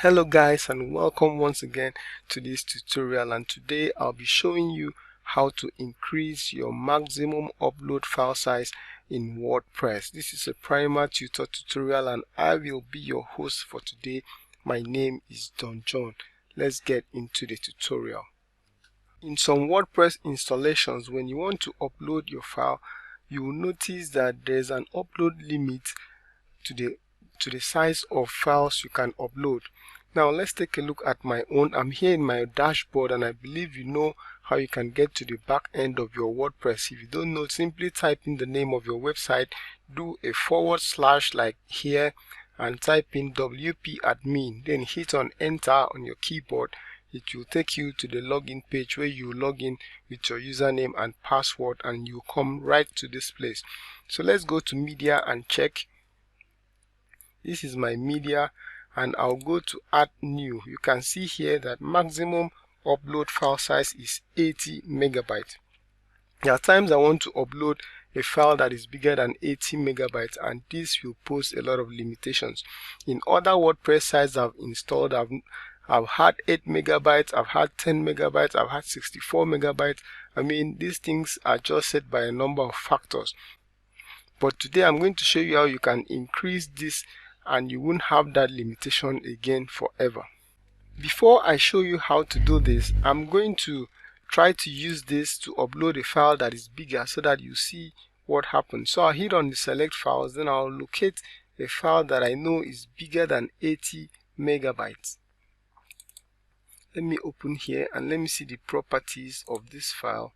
Hello guys, and welcome once again to this tutorial, and today I'll be showing you how to increase your maximum upload file size in WordPress. This is a primer tutor tutorial and I will be your host for today. My name is Don John. Let's get into the tutorial. In some WordPress installations, when you want to upload your file, you will notice that there's an upload limit to the size of files you can upload. Now let's take a look at my own. I'm here in my dashboard and I believe you know how you can get to the back end of your WordPress. If you don't know, simply type in the name of your website, do a / like here and type in WP admin, then hit on enter on your keyboard. It will take you to the login page where you log in with your username and password and you come right to this place. So let's go to media and check. This is my media and I'll go to add new. You can see here that maximum upload file size is 80 megabytes. There are times I want to upload a file that is bigger than 80 megabytes and this will pose a lot of limitations. In other WordPress sites I've installed, I've had 8 megabytes, I've had 10 megabytes, I've had 64 megabytes. I mean, these things are just set by a number of factors. But today I'm going to show you how you can increase this and you won't have that limitation again forever. Before I show you how to do this, I'm going to try to use this to upload a file that is bigger so that you see what happens. So I'll hit on the select files, then I'll locate a file that I know is bigger than 80 megabytes. Let me open here and let me see the properties of this file.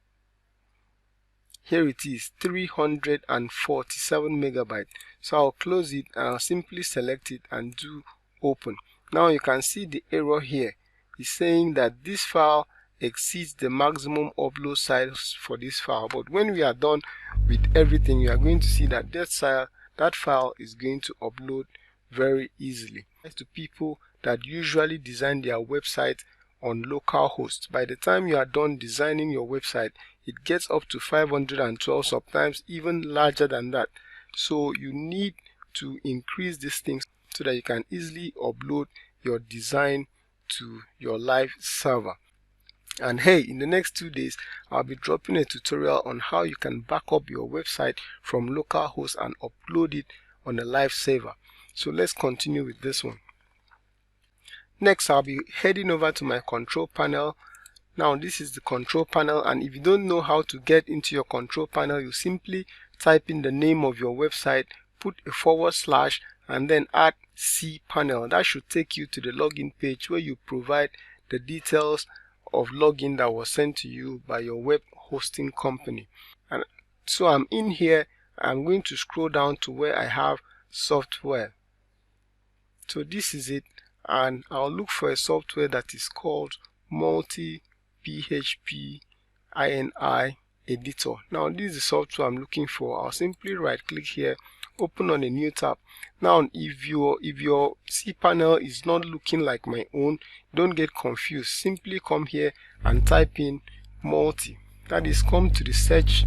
Here it is, 347 megabytes. So I'll close it and I'll simply select it and do open. Now you can see the error here. It's saying that this file exceeds the maximum upload size for this file. But when we are done with everything, you are going to see that that file is going to upload very easily. To people that usually design their website on local hosts, by the time you are done designing your website, it gets up to 512, sometimes even larger than that. So you need to increase these things so that you can easily upload your design to your live server. And hey, in the next 2 days I'll be dropping a tutorial on how you can back up your website from local hosts and upload it on a live server. So let's continue with this one. Next, I'll be heading over to my control panel. Now this is the control panel, and if you don't know how to get into your control panel, you simply type in the name of your website, put a / and then add cPanel. That should take you to the login page where you provide the details of login that was sent to you by your web hosting company. And so I'm in here. I'm going to scroll down to where I have software. So this is it, and I'll look for a software that is called Multi-PHP INI editor. Now this is the software I'm looking for. I'll simply right click here, open on a new tab. Now if your cPanel is not looking like my own, don't get confused. Simply come here and type in multi. That is, come to the search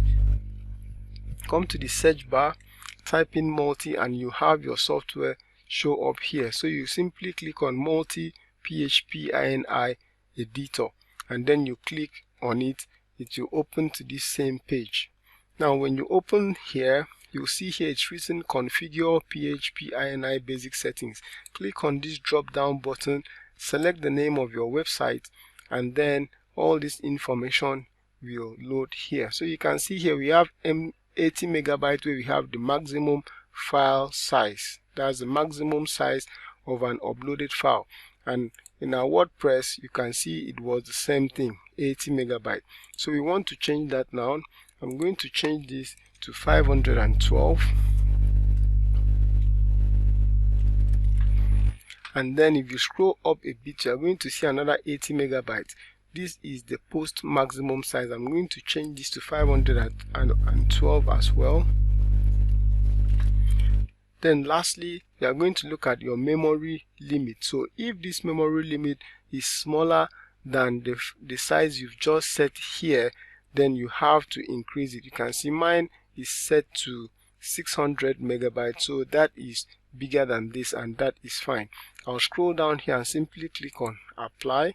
bar, type in multi and you have your software show up here. So you simply click on Multi-PHP INI editor and then you click on it. It will open to this same page. Now when you open here, you'll see here it's written configure PHP INI basic settings. Click on this drop down button, select the name of your website, and then all this information will load here. So you can see here we have 80 megabytes where we have the maximum file size. That's the maximum size of an uploaded file. And in our WordPress, you can see it was the same thing, 80 megabytes. So we want to change that now. I'm going to change this to 512. And then if you scroll up a bit, you're going to see another 80 megabytes. This is the post maximum size. I'm going to change this to 512 as well. Then lastly, we are going to look at your memory limit. So if this memory limit is smaller than the size you've just set here, then you have to increase it. You can see mine is set to 600 megabytes, so that is bigger than this and that is fine. I'll scroll down here and simply click on apply,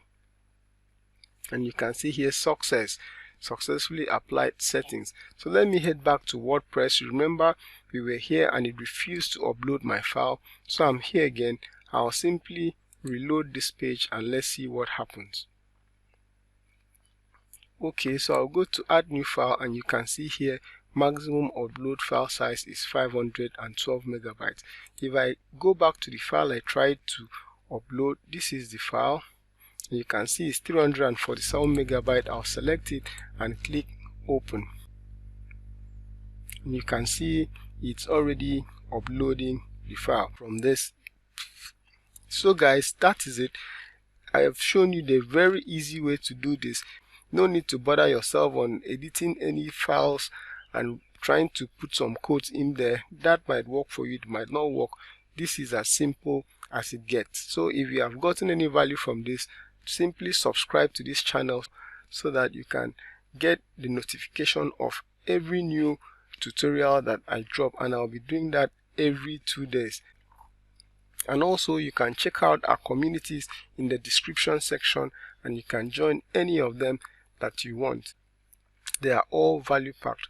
and you can see here successfully applied settings. So let me head back to WordPress. Remember, we were here and it refused to upload my file, so I'm here again. I'll simply reload this page and let's see what happens. Okay, so I'll go to add new file, and you can see here maximum upload file size is 512 megabytes. If I go back to the file I tried to upload, this is the file. You can see it's 347 megabytes. I'll select it and click open. And you can see it's already uploading the file from this. So guys, that is it. I have shown you the very easy way to do this. No need to bother yourself on editing any files and trying to put some codes in there. That might work for you, it might not work. This is as simple as it gets. So if you have gotten any value from this, simply subscribe to this channel so that you can get the notification of every new tutorial that I drop, and I'll be doing that every 2 days. And also you can check out our communities in the description section, and you can join any of them that you want. They are all value packed.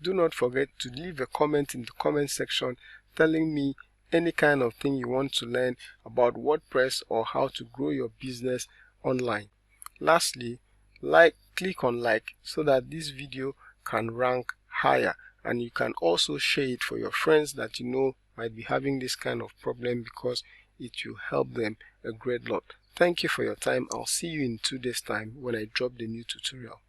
Do not forget to leave a comment in the comment section telling me any kind of thing you want to learn about WordPress or how to grow your business online. Lastly, click on like so that this video can rank higher, and you can also share it for your friends that you know might be having this kind of problem, because it will help them a great lot. Thank you for your time. I'll see you in 2 days time when I drop the new tutorial.